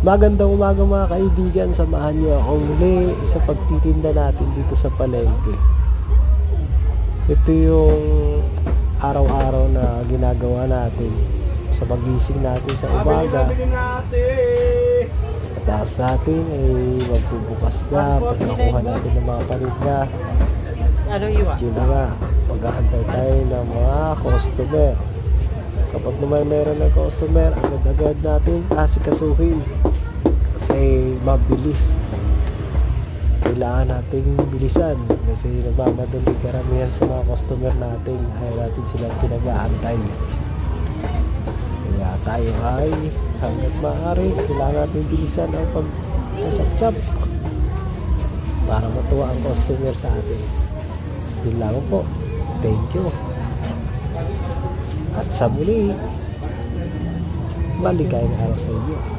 Magandang umaga mga kaibigan, samahan niyo ako muli sa pagtitinda natin dito sa palengke. Ito yung araw-araw na ginagawa natin sa pagising natin sa umaga. Pagkatapos natin ay magbubukas na, pagkakuha natin ng mga paninda. Yun na nga, maghahantay tayo ng mga customer. Kapag naman meron ng customer, agad-agad natin asikasuhin kasi mabilis. Kailangan nating bilisan kasi nagmamadali karamihan sa mga customer natin. Ayaw natin silang pinag-aantay. Kaya tayo ay hanggat maaari kailangan natin bilisan ang pag-chap-chap para matuwa ang customer sa atin. Yun lang po. Thank you. At sa muli, maligayang araw sa inyo.